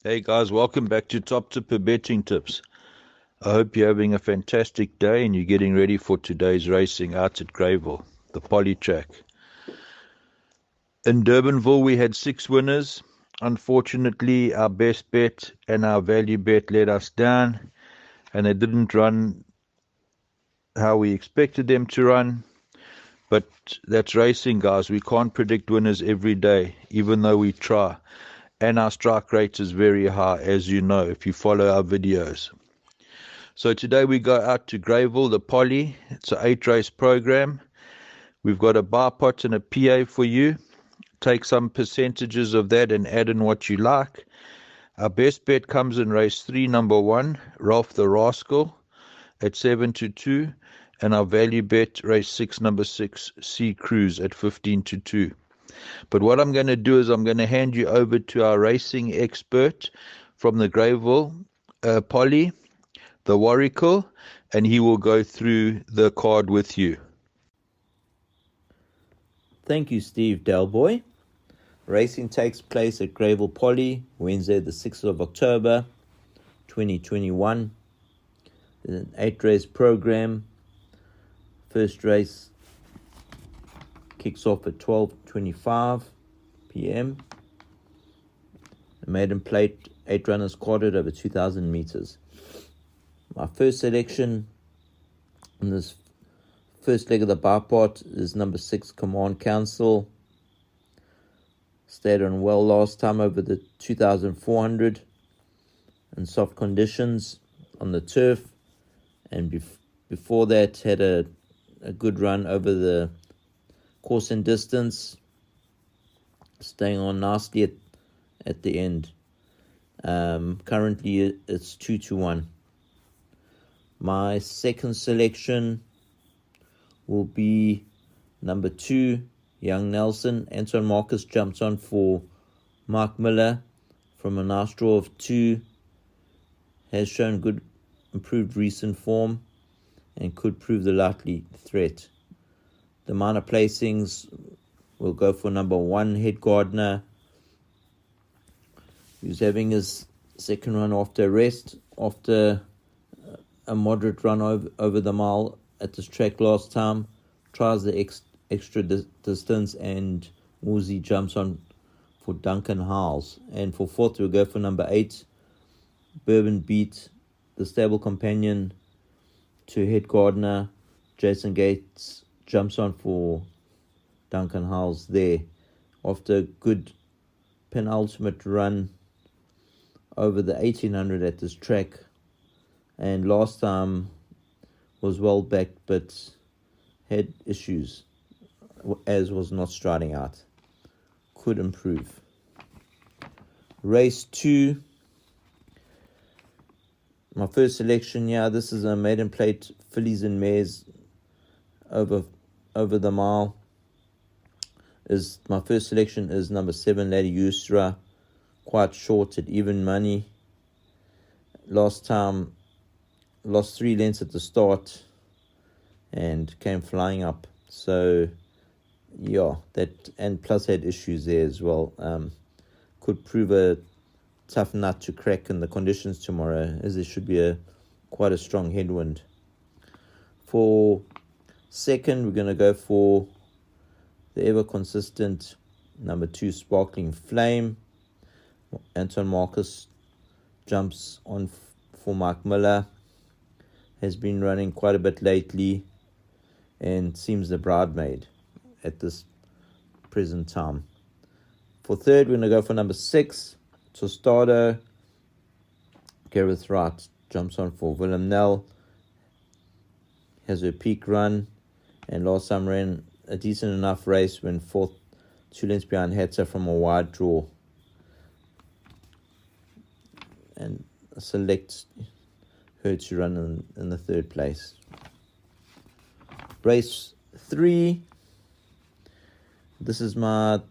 Hey guys, welcome back to Top Tipper Betting Tips. I hope you're having a fantastic day and you're getting ready for today's racing out at Greyville, the poly track. In Durbanville, we had 6 winners. Unfortunately, our best bet and our value bet let us down, and they didn't run how we expected them to run. But that's racing, guys. We can't predict winners every day, even though we try. And our strike rate is very high, as you know, if you follow our videos. So today we go out to Greyville, the poly. It's an 8-race program. We've got a bar pot and a PA for you. Take some percentages of that and add in what you like. Our best bet comes in race 3, number 1, Ralph the Rascal at 7-2. And our value bet, race 6, number 6, Sea Cruise at 15-2. But what I'm going to do is I'm going to hand you over to our racing expert from the Greyville poly, the Warrical, and he will go through the card with you. Thank you, Steve Delboy. Racing takes place at Greyville Poly, Wednesday the 6th of October, 2021. It's an 8-race program. First race kicks off at 12:25 p.m. The maiden plate, 8 runners quadrant over 2,000 meters. My first selection in this first leg of the bar pot is number 6, Command Council. Stayed on well last time over the 2,400 in soft conditions on the turf, and before that had a good run over the course and distance, staying on nicely at the end. Currently it's 2-1. My second selection will be number 2, Young Nelson. Anton Marcus jumps on for Mark Miller from a nice draw of 2. Has shown good improved recent form and could prove the likely threat. The minor placings will go for number 1, Head Gardener, who's having his second run after a rest, after a moderate run over the mile at this track last time. Tries the extra distance, and Woozy jumps on for Duncan Howells. And for fourth, we'll go for number 8, Bourbon Beat, the stable companion to Head Gardener. Jason Gates jumps on for Duncan Howells there after a good penultimate run over the 1800 at this track, and last time was well back but had issues, as was not striding out. Could improve. Race 2, my first selection here. This is a maiden plate fillies and mares over the mile. My first selection is number 7, Lady Yusra, quite short at even money. Last time lost 3 lengths at the start and came flying up. So yeah, that, and plus had issues there as well. Could prove a tough nut to crack in the conditions tomorrow, as there should be quite a strong headwind. For second, we're going to go for the ever consistent number 2, Sparkling Flame. Anton Marcus jumps on for Mark Miller. Has been running quite a bit lately and seems the bridesmaid at this present time. For third, we're going to go for number 6, Tostado. Gareth Wright jumps on for Willem Nell. Has her peak run, and last time ran a decent enough race when fourth, 2 lengths behind Hatter from a wide draw. And select her to run in the third place. Race 3. This is a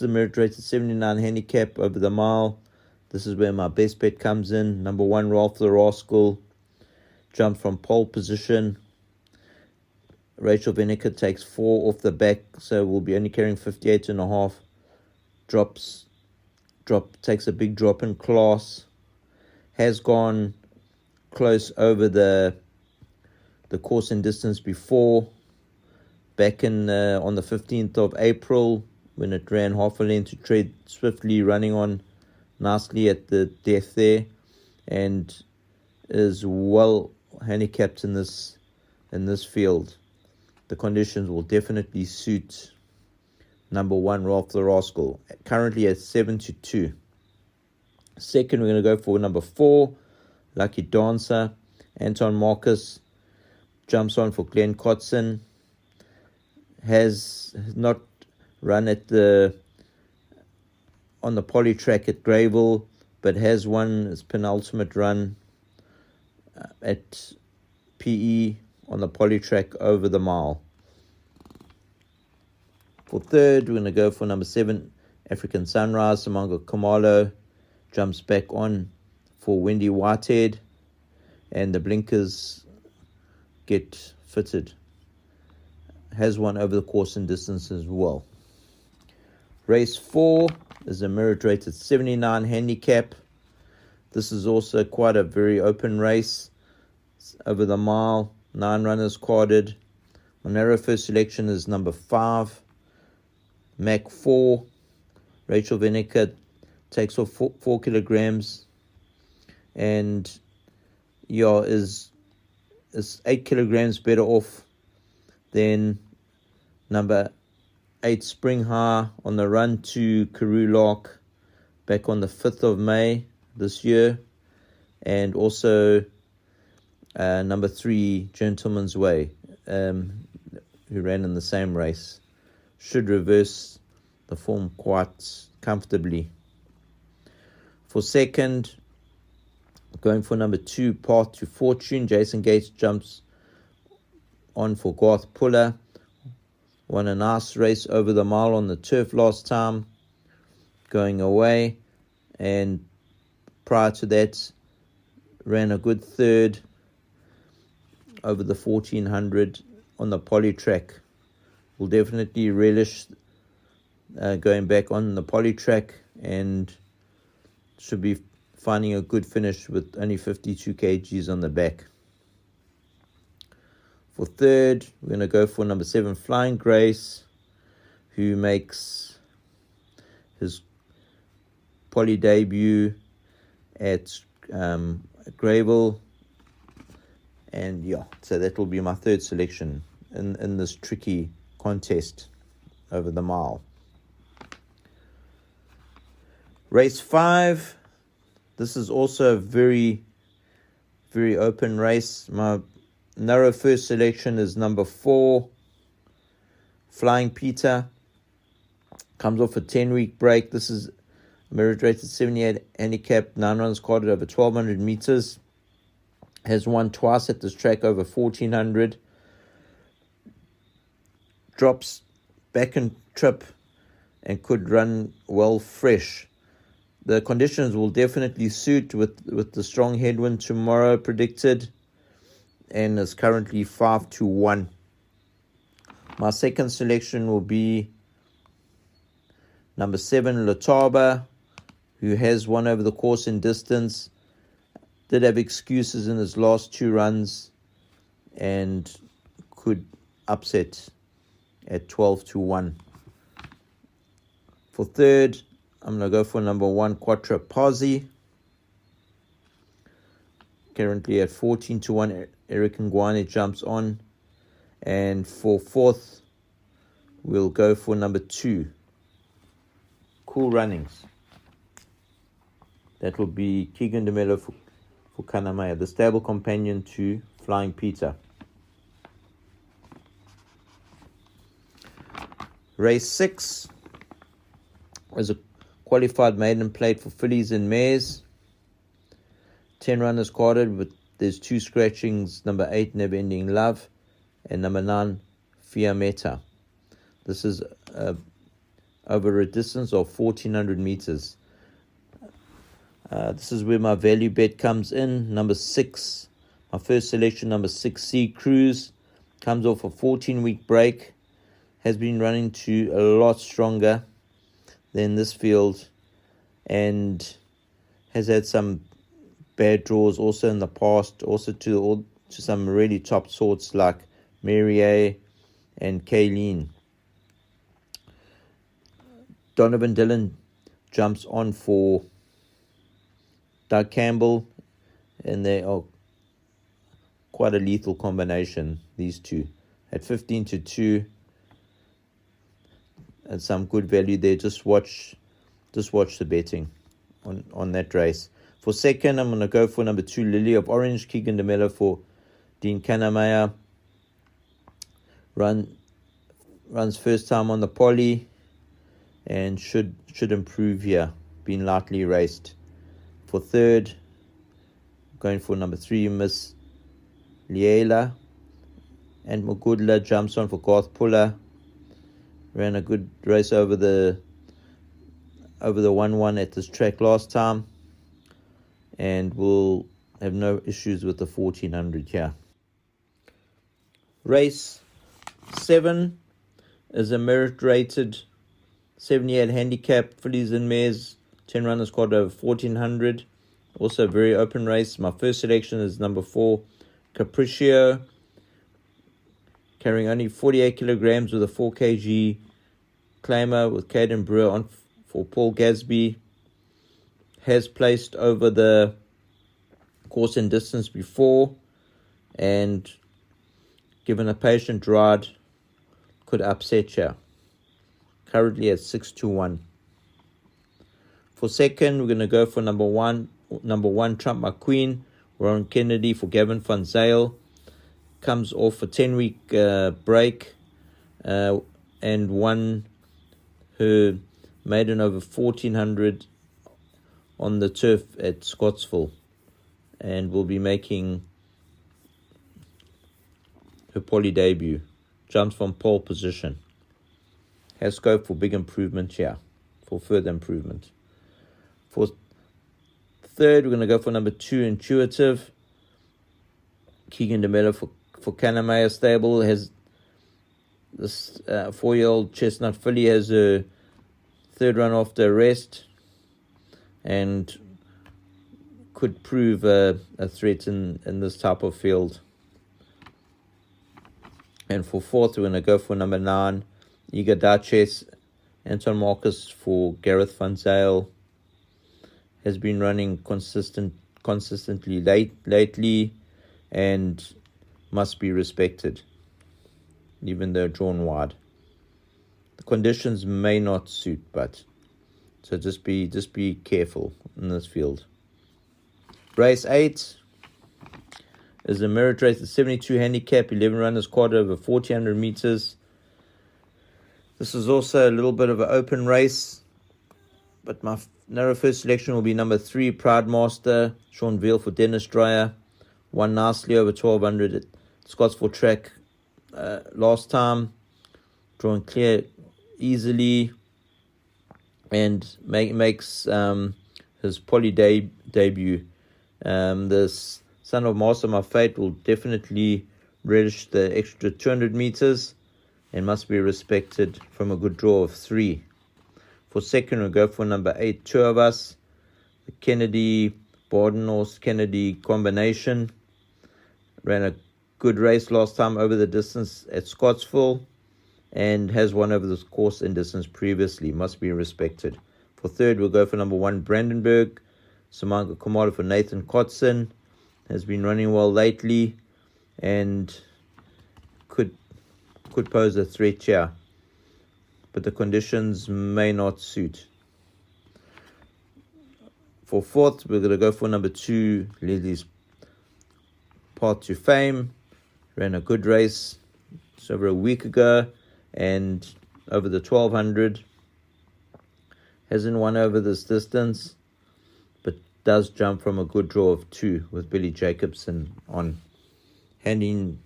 merit rated 79 handicap over the mile. This is where my best bet comes in. Number 1, Ralph the Rascal, jumped from pole position. Rachel Vinegar takes 4 off the back, so we'll be only carrying 58.5. Drops takes a big drop in class. Has gone close over the course and distance before, back in on the 15th of April, when it ran half a length to Tread Swiftly, running on nicely at the death there, and is well handicapped in this field. The conditions will definitely suit number 1, Ralph the Rascal, currently at 7-2. Second, we're going to go for number 4, Lucky Dancer. Anton Marcus jumps on for Glenn Cotson. Has not run on the poly track at Greyville, but has won his penultimate run at PE on the poly track over the mile. For third, we're going to go for number 7, African Sunrise. Simango Kamalo jumps back on for Wendy Whitehead, and the blinkers get fitted. Has won over the course and distance as well. Race 4 is a merit rated 79 handicap. This is also quite a very open race. It's over the mile, 9 runners carded. My narrow first selection is number 5, Mac 4. Rachel Veneker takes off 4 kilograms, and is 8 kilograms better off than number 8, Spring High, on the run to Karoo Lark back on the 5th of May this year, and also number 3, Gentleman's Way, who ran in the same race. Should reverse the form quite comfortably. For second, going for number 2, Path to Fortune. Jason Gates jumps on for Garth Puller. Won a nice race over the mile on the turf last time, going away, and prior to that ran a good third over the 1400 on the poly track. Will definitely relish going back on the poly track, and should be finding a good finish with only 52 kgs on the back. For third, we're going to go for number 7, Flying Grace, who makes his poly debut at Greyville. And so that will be my third selection in this tricky contest over the mile. Race 5. This is also a very, very open race. My narrow first selection is number 4, Flying Peter. Comes off a 10-week break. This is merit rated 78 handicap, 9 runs carded over 1,200 meters. Has won twice at this track over 1,400. Drops back in trip and could run well fresh. The conditions will definitely suit with the strong headwind tomorrow predicted, and is currently 5-1. My second selection will be number 7, Lataba, who has won over the course and distance. Did have excuses in his last 2 runs and could upset at 12-1. For third, I'm going to go for number 1, Quattro Pazzi. Currently at 14-1, Eric Ngwane jumps on. And for fourth, we'll go for number 2, Cool Runnings. That will be Keegan DeMello for Kanamaya, the stable companion to Flying Peter. Race 6 was a qualified maiden plate for fillies and mares. 10 runners carded, but there's 2 scratchings, number 8, Never Ending Love, and number 9, Fiametta. This is over a distance of 1,400 meters. This is where my value bet comes in. Number 6, my first selection, number 6, Sea Cruise, comes off a 14-week break. Has been running to a lot stronger than this field. and has had some bad draws also in the past, also to some really top sorts like Mary A and Kayleen. Donovan Dillon jumps on for Doug Campbell, and they are quite a lethal combination, these two. At 15-2, and some good value there. Just watch the betting on that race. For second, I'm going to go for number 2, Lily of Orange. Keegan DeMello for Dean Kanamaya. Runs first time on the poly and should improve here, being lightly raced. For third, going for number 3, Miss Liela. And Mugudla jumps on for Garth Puller. Ran a good race over the 1-1 at this track last time, and will have no issues with the 1400 here. Race 7 is a merit-rated 78 handicap, fillies and mares, 10 runners quad over 1400. Also a very open race. My first selection is number 4, Capriccio, carrying only 48 kilograms with a 4 kg claimer with Caden Brewer on for Paul Gasby. Has placed over the course and distance before, and given a patient ride, could upset you. Currently at 6-1. For second, we're going to go for number one, Trump McQueen. Warren Kennedy for Gavin Van Zyl. Comes off a 10-week break and won her maiden over 1400 on the turf at Scottsville, and will be making her poly debut. Jumps from pole position. Has scope for big improvement here, for further improvement. For third, we're going to go for number 2, Intuitive. Keegan DeMello for Kanamaya stable. Has this 4-year-old chestnut filly has a third run after arrest, and could prove a threat in this type of field. And for fourth, we're going to go for number 9, Eager Duchess. Anton Marcus for Gareth Van Zyl. Has been running consistently lately, and must be respected, even though drawn wide. The conditions may not suit, but so just be careful in this field. Race 8 is a merit race at 72 handicap, 11 runners quad over 1400 meters. This is also a little bit of an open race, but my narrow first selection will be number 3, Proud Master, Sean Veal for Dennis Dreyer. Won nicely over 1200 at Scottsville track last time. Drawn clear easily, and makes his poly debut. The Son of Master My Fate will definitely relish the extra 200 meters and must be respected from a good draw of 3. For second, we'll go for number 8, Two of Us, the Kennedy Bardenhorst Kennedy combination. Ran a good race last time over the distance at Scottsville, and has won over this course and distance previously. Must be respected. For third, we'll go for number 1, Brandenburg. Samanga Kamada for Nathan Kotson. Has been running well lately, and could pose a threat here, but the conditions may not suit. For fourth, we're going to go for number 2, Leslie's Path to Fame. Ran a good race just over a week ago, and over the 1200. Hasn't won over this distance, but does jump from a good draw of 2 with Billy Jacobson on. Handing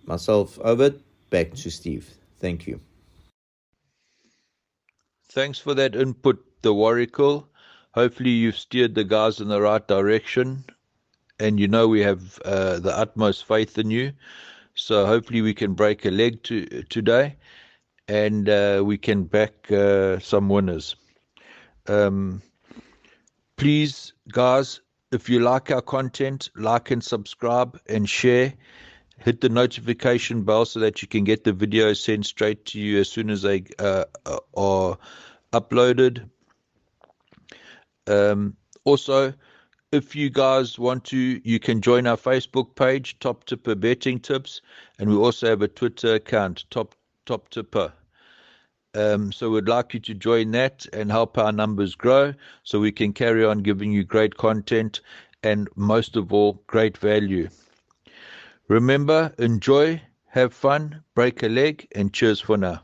myself over back to Steve. Thank you. Thanks for that input, the Warricle. Hopefully you've steered the guys in the right direction, and we have the utmost faith in you. So hopefully we can break a leg today, and we can back some winners. Please, guys, if you like our content, like and subscribe and share. Hit the notification bell so that you can get the videos sent straight to you as soon as they are uploaded. Also, if you guys want to, you can join our Facebook page, Top Tipper Betting Tips, and we also have a Twitter account, Top Tipper. So we'd like you to join that and help our numbers grow so we can carry on giving you great content and most of all, great value. Remember, enjoy, have fun, break a leg, and cheers for now.